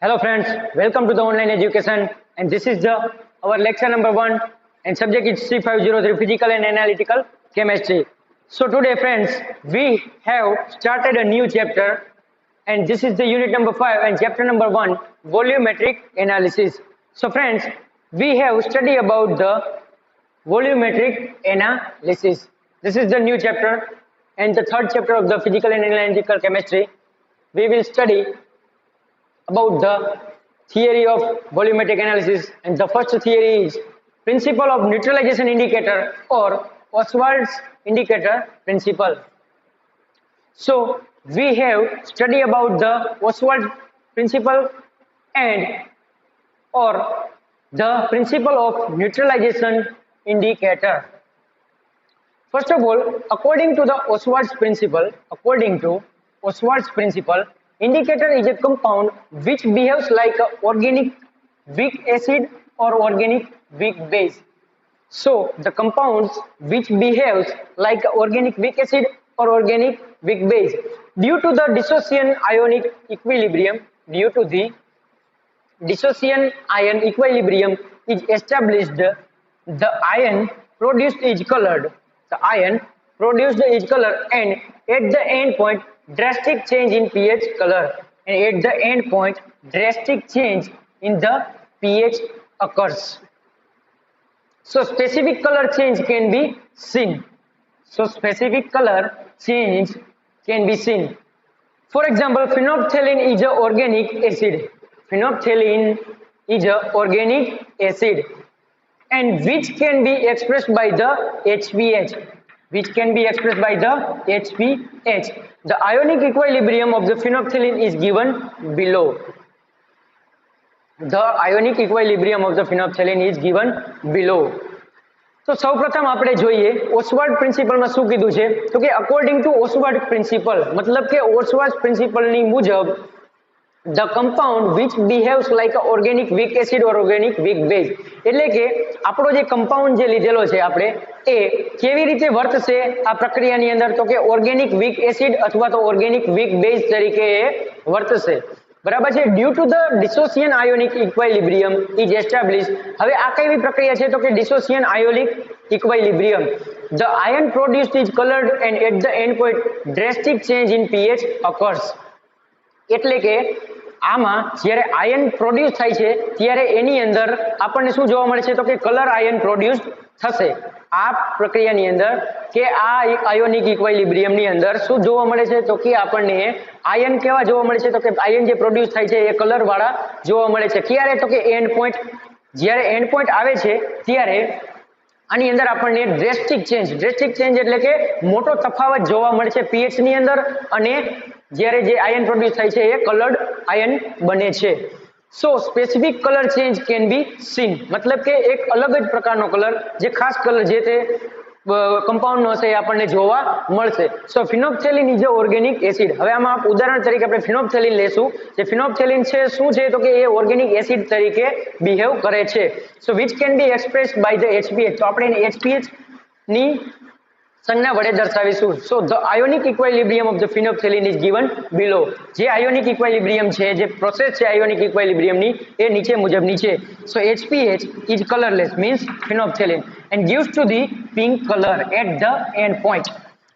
Hello friends, welcome to the online education, and this is the our lecture number 1 and subject is C503 physical and analytical chemistry. So today friends, we have started a new chapter and this is the unit number 5 and chapter number 1 volumetric analysis. So friends, we have studied about the volumetric analysis. This is the new chapter and the third chapter of the physical and analytical chemistry. We will study about the theory of volumetric analysis, and the first theory is principle of neutralization indicator or Ostwald's indicator principle. So we have studied about the Ostwald principle and or the principle of neutralization indicator. First of all, according to Ostwald's principle, indicator is a compound which behaves like an organic weak acid or organic weak base. So the compounds which behaves like organic weak acid or organic weak base, due to the dissociation ionic equilibrium, is established, the ion produced is colored. And at the end point drastic change in pH color, occurs. So specific color change can be seen. For example, phenolphthalein is an organic acid. And which can be expressed by the HPH. The ionic equilibrium of the phenolphthalein is given below. તો સૌપ્રથમ આપણે જોઈએ ઓસ્વાલ્ડ પ્રિન્સિપલમાં શું કીધું છે, તો કે according two ઓસ્વાલ્ડ principal, મતલબ કે ઓસ્વાલ્ડ પ્રિન્સિપલની મુજબ the compound which behaves like a organic weak acid or organic weak base, એટલે કે આપણો જે કમ્પાઉન્ડ જે લીધેલો છે આપણે એ કેવી રીતે વર્તશે આ પ્રક્રિયાની અંદર, તો કે ઓર્ગેનિક વીક એસિડ અથવા તો ઓર્ગેનિક વીક બેઝ તરીકે એ વર્તશે. બરાબર છે. Due to the dissociation ionic equilibrium is established. હવે આ કેવી પ્રક્રિયા છે, તો કે dissociation ionic equilibrium. The ion produced is colored and at the end point drastic change in pH occurs. એટલે કે આમાં જ્યારે આયન પ્રોડ્યુસ થાય છે ત્યારે એની અંદર આપણને શું જોવા મળે છે, તો કે કલર આયન પ્રોડ્યુસ થશે આ પ્રક્રિયાની અંદર, કે આ આયોનિક ઇક્વિલિબ્રિયમની અંદર શું જોવા મળે છે, તો કે આપણને આયન કેવા જોવા મળે છે, તો કે આયન જે પ્રોડ્યુસ થાય છે એ કલર વાળા જોવા મળે છે. ક્યારે, તો કે એન્ડ પોઈન્ટ, જ્યારે એન્ડ પોઈન્ટ આવે છે ત્યારે આની અંદર આપણને ડ્રેસ્ટિક ચેન્જ એટલે કે મોટો તફાવત જોવા મળે છે પીએચ ની અંદર, અને જ્યારે જે આયન પ્રોડ્યુસ થાય છે એ કલર્ડ આયન બને છે. So specific colour change can be seen, મતલબ કે એક અલગ જ પ્રકારનો કલર, જે ખાસ કલર જે તે કમ્પાઉન્ડનો હશે એ આપણને જોવા મળશે. So phenolphthalein is a organic acid. હવે આમાં ઉદાહરણ તરીકે આપણે ફિનોપ્થેલિન લેશું. જે ફિનોપ્થેલિન છે શું છે, તો કે એ ઓર્ગેનિક એસિડ તરીકે બિહેવ કરે છે. So which can be expressed by the HPH. તો આપણે એને HPH ની સંજ્ઞા વડે દર્શાવીશું. So the ionic equilibrium of the phenolphthalein is given below. જે આયોનિક ઇક્વિલિબ્રિયમ છે, જે પ્રોસેસ છે આયોનિક ઇક્વિલિબ્રિયમની, એ નીચે મુજબની છે. So HPH is colourless, means phenolphthalein, and gives to the pink color at the end point,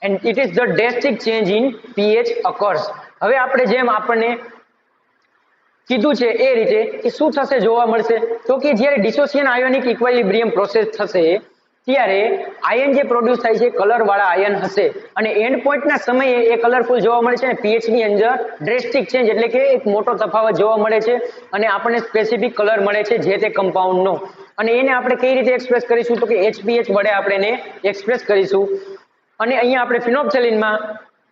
and it is the drastic change in pH occurs. હવે આપણે જેમ આપણને કીધું છે એ રીતે કે શું થશે જોવા મળશે, તો કે જ્યારે ડિસોસિએશન આયોનિક ઇક્વિલિબ્રિયમ પ્રોસેસ થશે ત્યારે આયન જે પ્રોડ્યુસ થાય છે કલર વાળા આયન હશે, અને એન્ડ પોઈન્ટના સમયે એ કલરફુલ જોવા મળે છે, અને પીએચ ની અંદર ડ્રેસ્ટિક ચેન્જ એટલે કે એક મોટો તફાવત જોવા મળે છે, અને આપણને સ્પેસિફિક કલર મળે છે જે તે કમ્પાઉન્ડનો. અને એને આપણે કઈ રીતે એક્સપ્રેસ કરીશું, તો કે HPH વડે આપણે એને એક્સપ્રેસ કરીશું. અને અહીંયા આપણે ફિનોપ્થેલિનમાં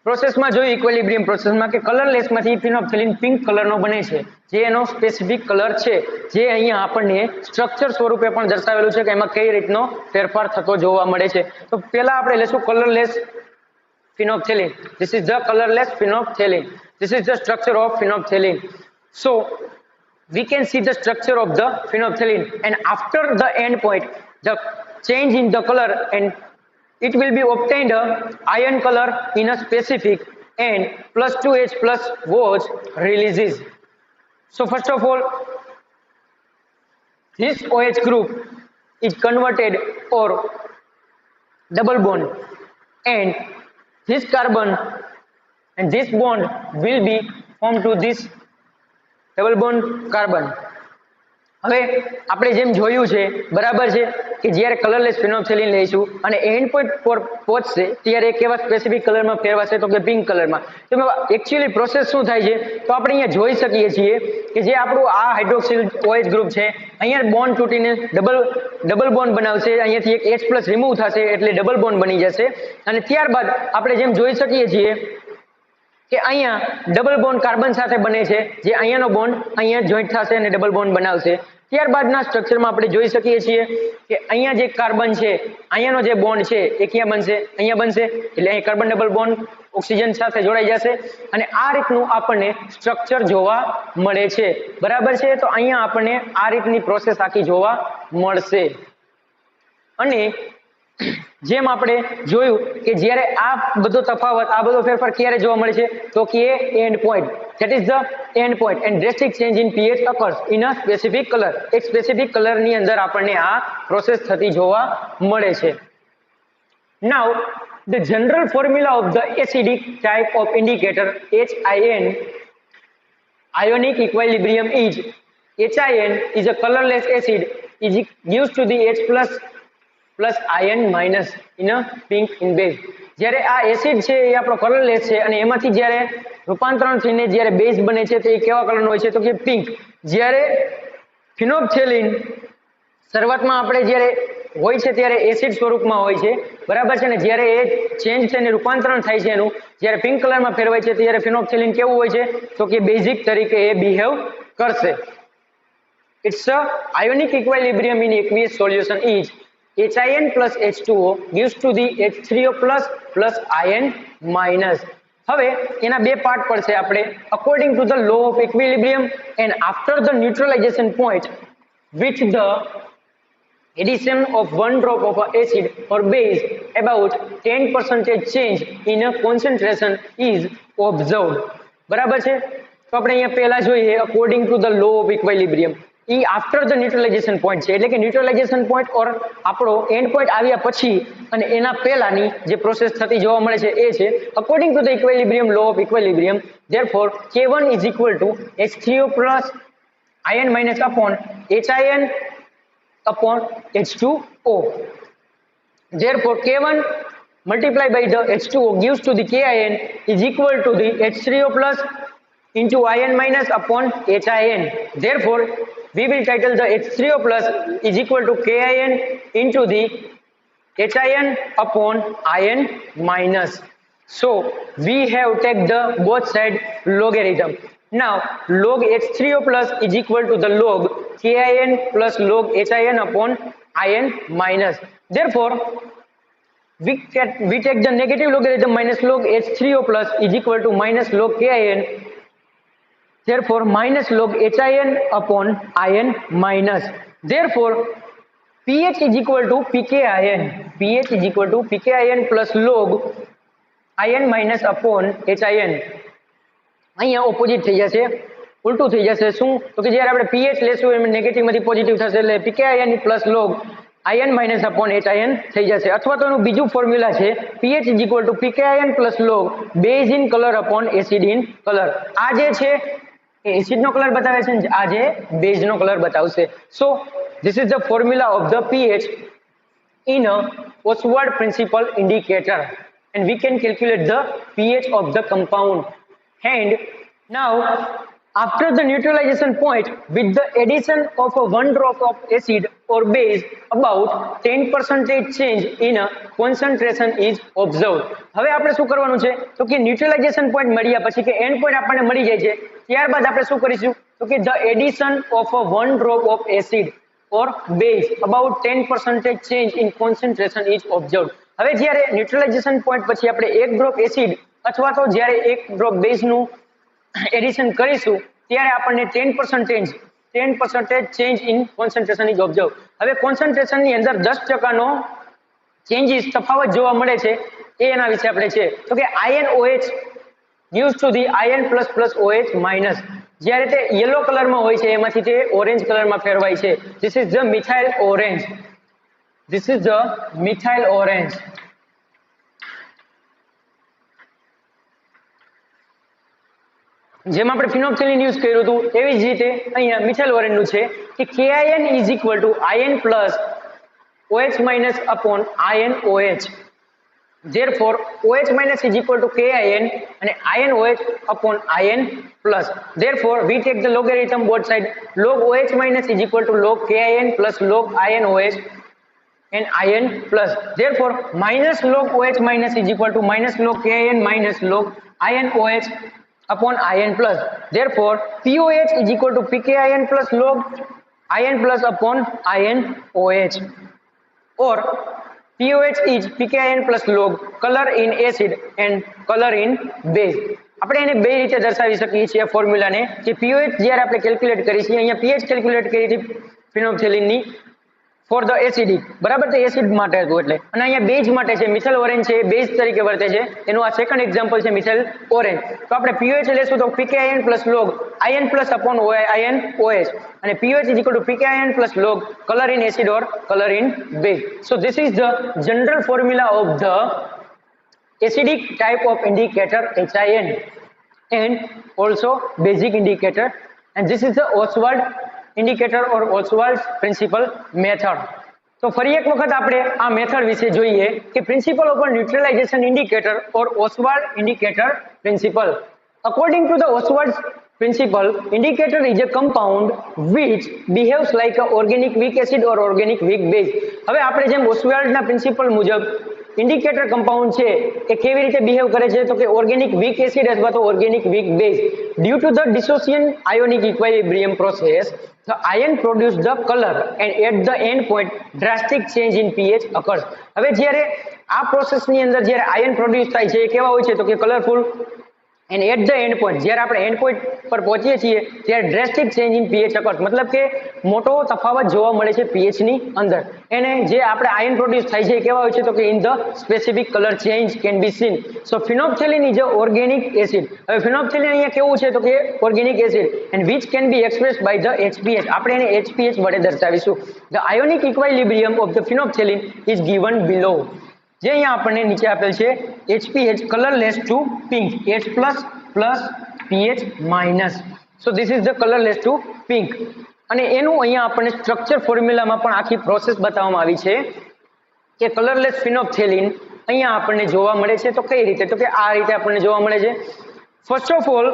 પ્રોસેસમાં જોયું, ઇક્વિલિબ્રિયમ પ્રોસેસમાં, કે કલરલેસમાંથી ફિનોપ્થેલિન પિંક કલરનો બને છે, જે એનો સ્પેસિફિક કલર છે, જે અહીંયા આપણને સ્ટ્રક્ચર સ્વરૂપે પણ દર્શાવેલું છે કે એમાં કઈ રીતનો ફેરફાર થતો જોવા મળે છે. તો પહેલા આપણે લેશું colourless phenolphthalein. This is the colorless phenolphthalein. This is the structure of phenolphthalein. So we can see the structure of the phenolphthalein, and after the end point the change in the color, and it will be obtained a iron color in a specific, and plus 2H plus was releases. So first of all, this OH group is converted or double bond, and this carbon and this bond will be formed to this double bond carbon. હવે આપણે જેમ જોયું છે બરાબર છે કે જ્યારે colourless ફિનોલ્ફથેલિન લઈશું અને એન્ડ પોઈન્ટ પર પહોંચશે ત્યારે કેવા સ્પેસિફિક કલરમાં ફેરવાશે તો કે પિંક કલરમાં. તો એકચ્યુઅલી પ્રોસેસ શું થાય છે તો આપણે અહીંયા જોઈ શકીએ છીએ કે જે આપણું આ હાઇડ્રોક્સિલ OH ગ્રુપ છે અહીંયા બોન્ડ તૂટીને ડબલ બોન્ડ બનાવશે, અહીંયાથી એક H+ રિમૂવ થશે એટલે ડબલ બોન્ડ બની જશે અને ત્યારબાદ આપણે જેમ જોઈ શકીએ છીએ કે અહીંયા ડબલ બોન્ડ કાર્બન સાથે બને છે, જે અહીંયાનો બોન્ડ અહીંયા જોઈન્ટ થશે અને ડબલ બોન્ડ બનાવશે. ત્યારબાદના સ્ટ્રક્ચરમાં આપણે જોઈ શકીએ છીએ કે અહીંયા જે કાર્બન છે અહીંયાનો જે બોન્ડ છે એ ક્યાં બનશે, અહીંયા બનશે એટલે અહીં કાર્બન ડબલ બોન્ડ ઓક્સિજન સાથે જોડાઈ જશે અને આ રીતનું આપણને સ્ટ્રક્ચર જોવા મળે છે. બરાબર છે, તો અહીંયા આપણને આ રીતની પ્રોસેસ આખી જોવા મળશે. અને જેમ આપણે જોયું કે જ્યારે આ બધો તફાવત, આ બધો ફેરફાર ક્યારે જોવા મળે છે તો કે end point, that is the end point and drastic change in pH occurs in a specific color. એક સ્પેસિફિક કલરની અંદર આપણને આ પ્રોસેસ થતી જોવા મળે છે. Now the general formula of the acidic type of indicator HIN, ionic equilibrium is HIN is a colorless acid is gives to the H+ plus ion minus in a pink in base. જ્યારે આ acid છે એ આપણો colourless છે અને એમાંથી જ્યારે રૂપાંતરણ થઈને જ્યારે બેઝ બને છે તો એ કેવા કલરનો હોય છે તો કે પિંક. જ્યારે ફિનોલ્ફથેલિન શરૂઆતમાં આપણે જ્યારે હોય છે ત્યારે એસિડ સ્વરૂપમાં હોય છે બરાબર છે ને, જ્યારે એ ચેન્જ થઈને રૂપાંતરણ થાય છે એનું, જ્યારે પિંક કલરમાં ફેરવાય છે ત્યારે ફિનોલ્ફથેલિન કેવું હોય છે તો કે બેઝિક તરીકે એ બિહેવ કરશે. It's a ionic equilibrium in aqueous solution is HIN plus H2O gives to the H3O plus ion minus. હવે એના બે પાર્ટ પડશે આપણે. According to the law of equilibrium and after the neutralization point with the addition of one drop of acid or base about 10% change in a concentration is observed. બરાબર છે, તો આપણે અહીંયા પહેલા જોઈએ according to the law of equilibrium. એ after the neutralisation point છે એટલે કે ન્યુટ્રલાઇઝેશન પોઈન્ટ ઓર આપણો એન્ડ પોઈન્ટ આવ્યા પછી અને એના પહેલાની જે પ્રોસેસ થતી જોવા મળે છે એ છે according to the equilibrium law of equilibrium therefore K1 is equal to H3O plus ion minus upon HIN upon H2O. Therefore K1 multiplied by the H2O gives to the KIN is equal to the H3O plus into ion minus upon HIN. Therefore we will title the H3O plus is equal to KIN into the HIN upon ion minus. So we have taken the both side logarithm. Now log H3O plus is equal to the log KIN plus log HIN upon ion minus. Therefore we take the negative logarithm minus log H3O plus is equal to minus log KIN. Therefore minus log HIN upon ion minus. Therefore pH is equal to pKIN. pH is equal to pKIN plus log ion minus upon HIN. અહીંયા opposite થઈ જશે, ઉલટું થઈ જશે. શું તો કે જ્યારે આપણે pH લેશું એમ નેગેટિવ માંથી પોઝિટિવ થશે એટલે pKIN plus log ion minus upon HIN થઈ જશે. અથવા તો એનું બીજું ફોર્મ્યુલા છે pH is equal to pKIN plus log base in color upon acid in color. આ જે છે એસિડ નો કલર બતાવે છે, આજે બેઝ નો કલર બતાવશે. સો this is the formula of the pH in a Oswald principle indicator and we can calculate the pH of the compound. And now after the neutralization point with the addition of a one drop of acid or base about 10% change in a concentration is observed. હવે આપણે શું કરવાનું છે તો કે ન્યુટ્રલાઇઝેશન point મળ્યા પછી કે એન્ડ પોઈન્ટ આપણને મળી જાય છે ત્યારબાદ આપણે શું કરીશું તો કે the addition of a one drop of acid or base about 10% change in concentration is observed. હવે જ્યારે ન્યુટ્રલાઇઝેશન પોઈન્ટ પછી આપણે એક ડ્રોપ એસિડ અથવા તો જ્યારે એક ડ્રોપ બેઝનું એડિશન કરીશું ત્યારે આપણને 10% change in concentration is observe. હવે કોન્સન્ટ્રેશનની અંદર 10% ચેન્જીસ તફાવત જોવા મળે છે એ એના વિશે આપણે છે તો કે iron OH gives to the iron plus OH minus. જ્યારે તે યલો કલરમાં હોય છે એમાંથી તે ઓરેન્જ કલરમાં ફેરવાય છે. This is the methyl orange. This is the methyl orange. જેમ આપણે ફિનોક્સિલિન યુઝ કર્યું હતું એવી જ રીતે અહીંયા મિથાઇલ ઓરેન્જનું છે કે KIN is equal to IN plus OH minus upon IN OH. Therefore OH minus is equal to KIN and INOH upon IN plus. Therefore we take the logarithm both side. Log OH minus is equal to log KIN plus log INOH and IN plus. Therefore minus log OH minus is equal to minus log KIN minus log INOH upon IN plus. Therefore POH is equal to PKIN plus log IN plus upon INOH, or POH is PKIN plus log color in acid and color in base. આપણે એને બે રીતે દર્શાવી શકીએ છીએ ફોર્મ્યુલાને કે POH જ્યારે આપણે કેલ્ક્યુલેટ કરી છે, અહીંયા pH કેલ્ક્યુલેટ કરી હતી ફિનોક્સિલિનની ફોર ધ એસિડિક, બરાબર, તે એસિડ માટે હતું એટલે, અને અહીંયા બેઝ માટે છે મિથાઇલ ઓરેન્જ છે બેઝ તરીકે વર્તે છે, એનું આ સેકન્ડ એક્ઝામ્પલ છે મિથાઇલ ઓરેન્જ. તો આપણે POH લેશું તો PKIN plus log IN plus upon INOH and POH is equal to PKIN plus log color in acid or color in base. So this is the general formula of the acidic type of indicator HIN and also basic indicator, and this is the Ostwald indicator or Ostwald's principal method. તો ફરી એક વખત આપણે આ method વિશે જોઈએ કે principle of neutralisation indicator or Ostwald indicator principle. According to the Ostwald's principle, indicator is a compound which behaves like a organic weak acid or organic weak base. હવે આપણે જેમ ઓસ્વાલ્ડના પ્રિન્સિપલ મુજબ ઇન્ડિકેટર કમ્પાઉન્ડ છે એ કેવી રીતે behave કરે છે તો કે ઓર્ગેનિક વીક એસિડ અથવા તો organic weak base. Due to the dissociation ionic equilibrium process the ion produce the color and at the end point drastic change in pH occurs. હવે જ્યારે આ પ્રોસેસની અંદર જ્યારે આયન પ્રોડ્યુસ થાય છે એ કેવા હોય છે તો કે colourful, and at the end point જ્યારે આપણે એન્ડ પોઈન્ટ પર પહોંચીએ છીએ ત્યારે ડ્રેસ્ટિક ચેન્જ ઇન pH occurs, મતલબ કે મોટો તફાવત જોવા મળે છે pH ની અંદર. એને જે આપણે આયન પ્રોડ્યુસ થાય છે એ કેવા હોય છે તો કે in the specific colour change can be seen. So phenolphthalein is a organic acid. હવે ફિનોક્સિલિન અહીંયા કેવું છે તો કે organic acid and which can be expressed by the HPH. આપણે એને HPH વડે દર્શાવીશું. The ionic equilibrium of the phenolphthalein is given below. જે અહીંયા આપણને નીચે આપેલ છે HPH colourless to pink, H plus plus PH minus. So this is the colourless to pink. અને એનું અહીંયા આપણને સ્ટ્રક્ચર ફોર્મ્યુલામાં પણ આખી પ્રોસેસ બતાવવામાં આવી છે કે કલરલેસ ફિનોક્સિલિન અહીંયા આપણને જોવા મળે છે. તો કઈ રીતે તો કે આ રીતે આપણને જોવા મળે છે. First of all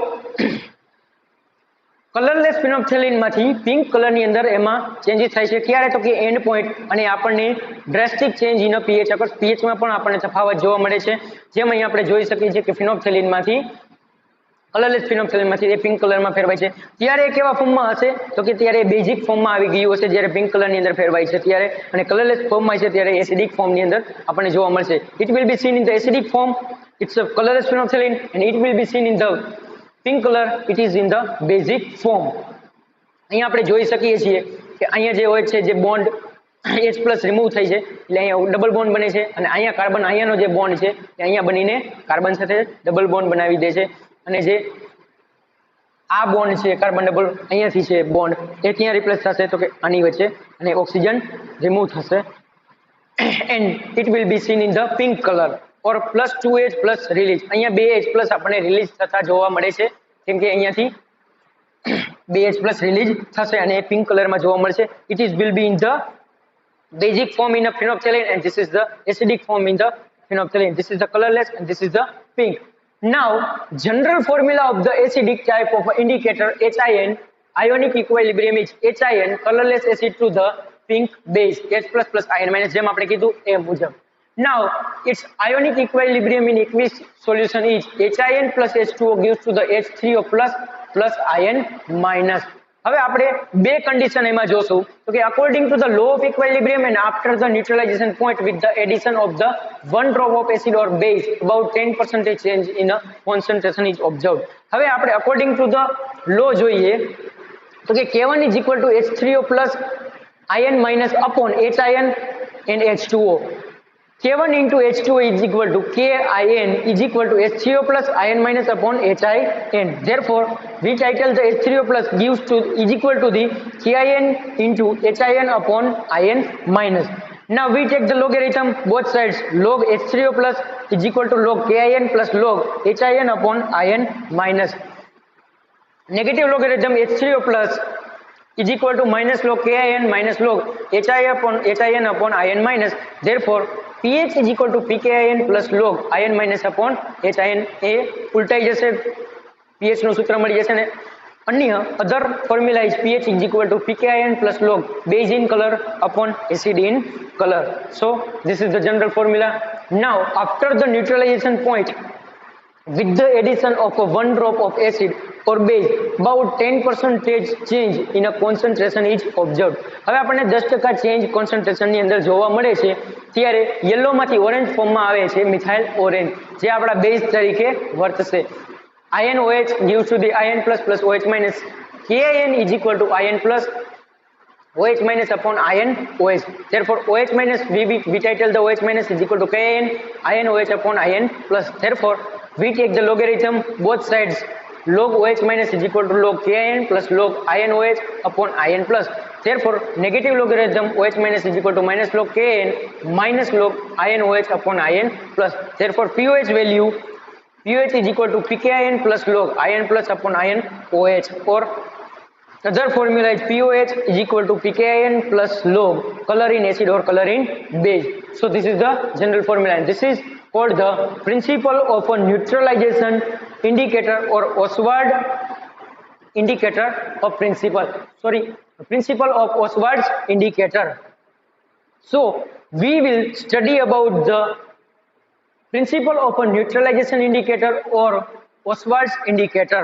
colourless ફિનોક્સિલિનમાંથી pink કલરની અંદર એમાં ચેન્જીસ થાય છે. ક્યારે તો કે એન્ડ પોઈન્ટ, અને આપણને ડ્રેસ્ટિક ચેન્જ ઇન pH અગર pHમાં પણ આપણને તફાવત જોવા મળે છે. જેમ અહીં આપણે જોઈ શકીએ છીએ કે ફિનોક્સિલિનમાંથી કલરલેસ ફિનોક્સિલિનમાંથી એ પિંક કલરમાં ફેરવાય છે. ત્યારે એ કેવા ફોર્મમાં હશે તો કે ત્યારે બેઝિક ફોર્મમાં આવી ગયું હશે જ્યારે પિંક કલરની અંદર ફેરવાય છે ત્યારે, અને કલરલેસ ફોર્મમાં છે ત્યારે એસિડિક ફોર્મની અંદર આપણને જોવા મળશે. It will be seen in the acidic form, it's a colourless phenolphthalein, and it will be seen in the pink colour, it is in the basic form. અહીંયા આપણે જોઈ શકીએ છીએ કે અહીંયા જે હોય છે જે બોન્ડ H પ્લસ રિમૂવ થઈ છે એટલે અહીંયા ડબલ બોન્ડ બને છે, અને અહીંયા કાર્બન અહીંયાનો જે બોન્ડ છે એ અહીંયા બનીને કાર્બન સાથે ડબલ બોન્ડ બનાવી દે છે, અને જે આ બોન્ડ છે કાર્બન ડબલ અહીંયાથી છે બોન્ડ એ ત્યાં રિપ્લેસ થશે તો કે આની વચ્ચે, અને ઓક્સિજન રિમૂવ થશે, and it will be seen in the pink colour or plus 2H plus release. અહીંયા 2H પ્લસ આપણને રિલીઝ થતા જોવા મળે છે કેમ કે અહીંયાથી 2H પ્લસ રિલીઝ થશે અને એ પિંક કલરમાં જોવા મળશે. It is will be in the basic form in a phenolphthalein, and this is the acidic form in the phenolphthalein. This is the colorless and this is the pink. Now general formula of the acidic type of indicator HIN, ionic equilibrium is HIN colorless acid to the pink base, H plus plus ion minus, જેમ આપણે કીધું એ મુજબ. Now its ionic equilibrium in aqueous solution is HIN plus H2O gives to the H3O plus plus ion minus. હવે આપણે બે condition એમાં જોશું તો કે according to the law of equilibrium and after the neutralisation point with the addition of the 1 drop of acid or base about 10% change in a concentration is observed. હવે આપણે according to the લો જોઈએ તો કે K1 is equal to H3O plus ion minus upon HIN and H2O. K1 into H2O is equal to KIN is equal to H3O plus IN minus upon HIN. Therefore, we title the H3O plus gives to is equal to the KIN into HIN upon IN minus. Now we take the logarithm both sides. Log H3O plus is equal to log KIN plus log HIN upon IN minus. Negative logarithm H3O plus is equal to minus log KIN minus log HIN upon IN minus. Therefore, pH is equal to pKIN plus log IN minus upon HIN. એ ઉલટાઈ જશે, pH નું સૂત્ર મળી જશે ને. અન્ય other formula is pH is equal to pKIN plus log base in color upon acid in color. So this is the general formula. Now after the neutralization point, with the addition of a one drop of acid or base, about 10% change in a concentration is observed. હવે આપણને 10% change concentration ની અંદર જોવા મળે છે ત્યારે yellow માંથી orange ફોર્મમાં આવે છે મિથાઇલ ઓરેન્જ, જે આપણા બેઝ તરીકે વર્તશે. INOH gives to the IN plus plus OH minus. KIN is equal to IN plus OH minus upon INOH. Therefore, OH minus we title the OH minus is equal to KIN INOH upon IN plus. Therefore, we take the logarithm both sides. Log OH minus is equal to log KIN plus log INOH upon IN plus. Therefore, negative logarithm OH minus is equal to minus log KN minus log INOH upon IN plus. Therefore, POH value POH is equal to pKIN plus log IN plus upon INOH, or other formula is POH is equal to pKIN plus log color in acid or color in base. So this is the general formula, and this is called the principle of a neutralization indicator or Oswald indicator of principle. Principle of Oswald's indicator. So we will study about the principle of a neutralization indicator or Oswald's indicator.